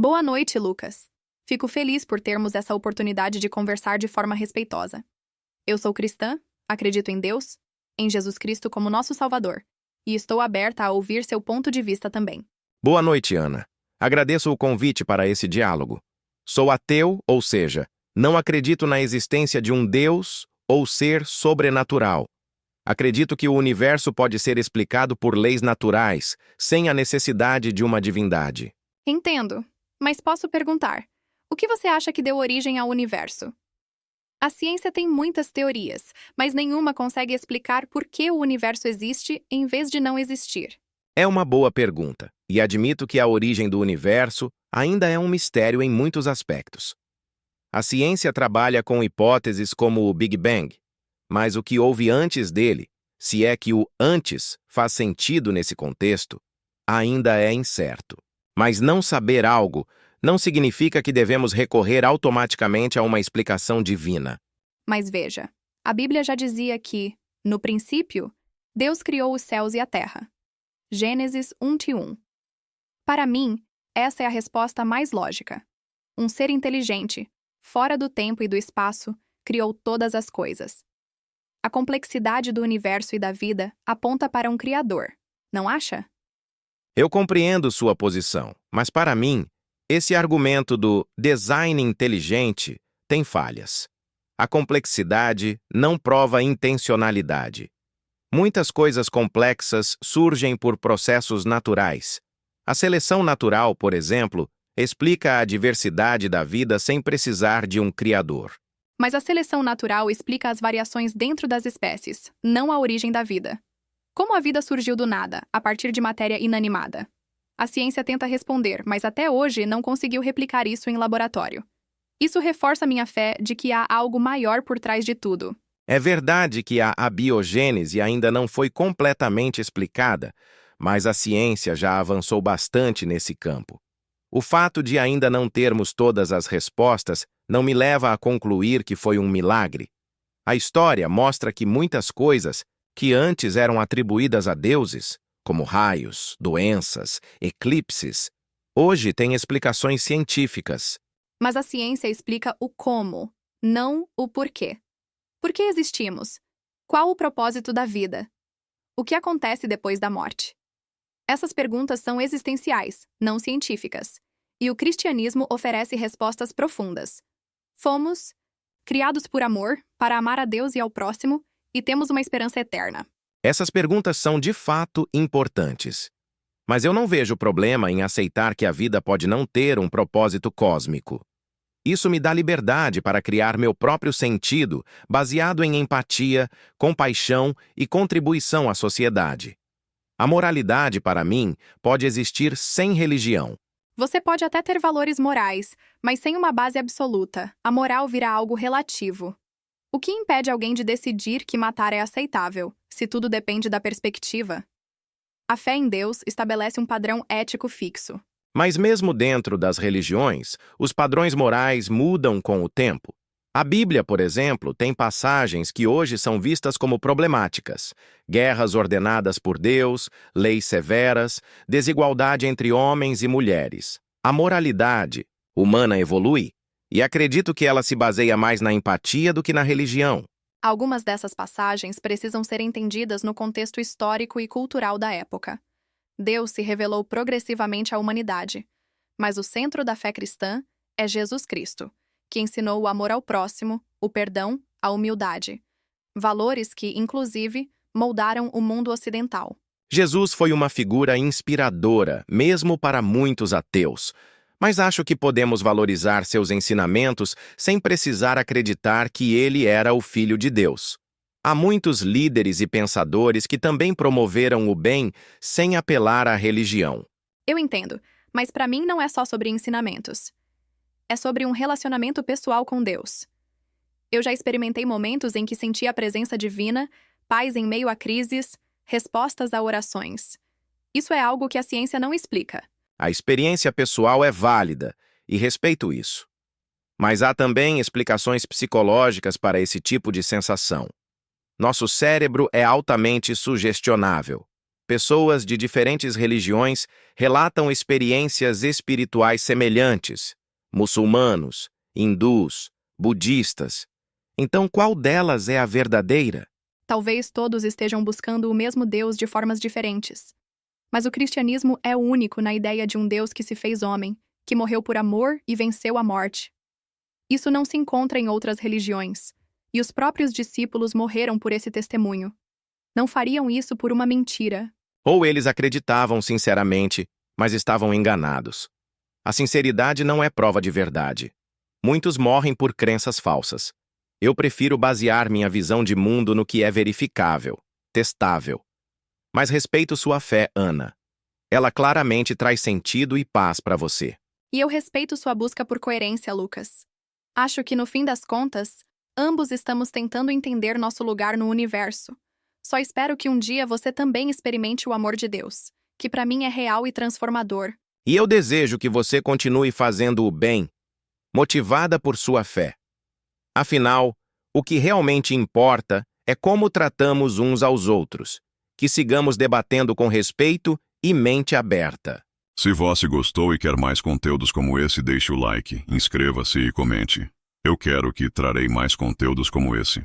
Boa noite, Lucas. Fico feliz por termos essa oportunidade de conversar de forma respeitosa. Eu sou cristã, acredito em Deus, em Jesus Cristo como nosso Salvador, e estou aberta a ouvir seu ponto de vista também. Boa noite, Ana. Agradeço o convite para esse diálogo. Sou ateu, ou seja, não acredito na existência de um Deus ou ser sobrenatural. Acredito que o universo pode ser explicado por leis naturais, sem a necessidade de uma divindade. Entendo, mas posso perguntar, o que você acha que deu origem ao universo? A ciência tem muitas teorias, mas nenhuma consegue explicar por que o universo existe em vez de não existir. É uma boa pergunta, e admito que a origem do universo ainda é um mistério em muitos aspectos. A ciência trabalha com hipóteses como o Big Bang, mas o que houve antes dele, se é que o antes faz sentido nesse contexto, ainda é incerto. Mas não saber algo não significa que devemos recorrer automaticamente a uma explicação divina. Mas veja, a Bíblia já dizia que, no princípio, Deus criou os céus e a terra. Gênesis 1:1. Para mim, essa é a resposta mais lógica. Um ser inteligente, fora do tempo e do espaço, criou todas as coisas. A complexidade do universo e da vida aponta para um Criador, não acha? Eu compreendo sua posição, mas para mim, esse argumento do design inteligente tem falhas. A complexidade não prova intencionalidade. Muitas coisas complexas surgem por processos naturais. A seleção natural, por exemplo, explica a diversidade da vida sem precisar de um criador. Mas a seleção natural explica as variações dentro das espécies, não a origem da vida. Como a vida surgiu do nada, a partir de matéria inanimada? A ciência tenta responder, mas até hoje não conseguiu replicar isso em laboratório. Isso reforça minha fé de que há algo maior por trás de tudo. É verdade que a abiogênese ainda não foi completamente explicada, mas a ciência já avançou bastante nesse campo. O fato de ainda não termos todas as respostas não me leva a concluir que foi um milagre. A história mostra que muitas coisas que antes eram atribuídas a deuses, como raios, doenças, eclipses, hoje têm explicações científicas. Mas a ciência explica o como, não o porquê. Por que existimos? Qual o propósito da vida? O que acontece depois da morte? Essas perguntas são existenciais, não científicas, e o cristianismo oferece respostas profundas. Fomos criados por amor, para amar a Deus e ao próximo, e temos uma esperança eterna. Essas perguntas são de fato importantes. Mas eu não vejo problema em aceitar que a vida pode não ter um propósito cósmico. Isso me dá liberdade para criar meu próprio sentido, baseado em empatia, compaixão e contribuição à sociedade. A moralidade, para mim, pode existir sem religião. Você pode até ter valores morais, mas sem uma base absoluta, a moral vira algo relativo. O que impede alguém de decidir que matar é aceitável, se tudo depende da perspectiva? A fé em Deus estabelece um padrão ético fixo. Mas mesmo dentro das religiões, os padrões morais mudam com o tempo. A Bíblia, por exemplo, tem passagens que hoje são vistas como problemáticas. Guerras ordenadas por Deus, leis severas, desigualdade entre homens e mulheres. A moralidade humana evolui, e acredito que ela se baseia mais na empatia do que na religião. Algumas dessas passagens precisam ser entendidas no contexto histórico e cultural da época. Deus se revelou progressivamente à humanidade, mas o centro da fé cristã é Jesus Cristo, que ensinou o amor ao próximo, o perdão, a humildade. Valores que, inclusive, moldaram o mundo ocidental. Jesus foi uma figura inspiradora, mesmo para muitos ateus. Mas acho que podemos valorizar seus ensinamentos sem precisar acreditar que ele era o Filho de Deus. Há muitos líderes e pensadores que também promoveram o bem sem apelar à religião. Eu entendo, mas para mim não é só sobre ensinamentos. É sobre um relacionamento pessoal com Deus. Eu já experimentei momentos em que senti a presença divina, paz em meio a crises, respostas a orações. Isso é algo que a ciência não explica. A experiência pessoal é válida, e respeito isso. Mas há também explicações psicológicas para esse tipo de sensação. Nosso cérebro é altamente sugestionável. Pessoas de diferentes religiões relatam experiências espirituais semelhantes. Muçulmanos, hindus, budistas. Então, qual delas é a verdadeira? Talvez todos estejam buscando o mesmo Deus de formas diferentes. Mas o cristianismo é único na ideia de um Deus que se fez homem, que morreu por amor e venceu a morte. Isso não se encontra em outras religiões, e os próprios discípulos morreram por esse testemunho. Não fariam isso por uma mentira. Ou eles acreditavam sinceramente, mas estavam enganados. A sinceridade não é prova de verdade. Muitos morrem por crenças falsas. Eu prefiro basear minha visão de mundo no que é verificável, testável. Mas respeito sua fé, Ana. Ela claramente traz sentido e paz para você. E eu respeito sua busca por coerência, Lucas. Acho que, no fim das contas, ambos estamos tentando entender nosso lugar no universo. Só espero que um dia você também experimente o amor de Deus, que para mim é real e transformador. E eu desejo que você continue fazendo o bem, motivada por sua fé. Afinal, o que realmente importa é como tratamos uns aos outros. Que sigamos debatendo com respeito e mente aberta. Se você gostou e quer mais conteúdos como esse, deixe o like, inscreva-se e comente. Eu quero que trarei mais conteúdos como esse.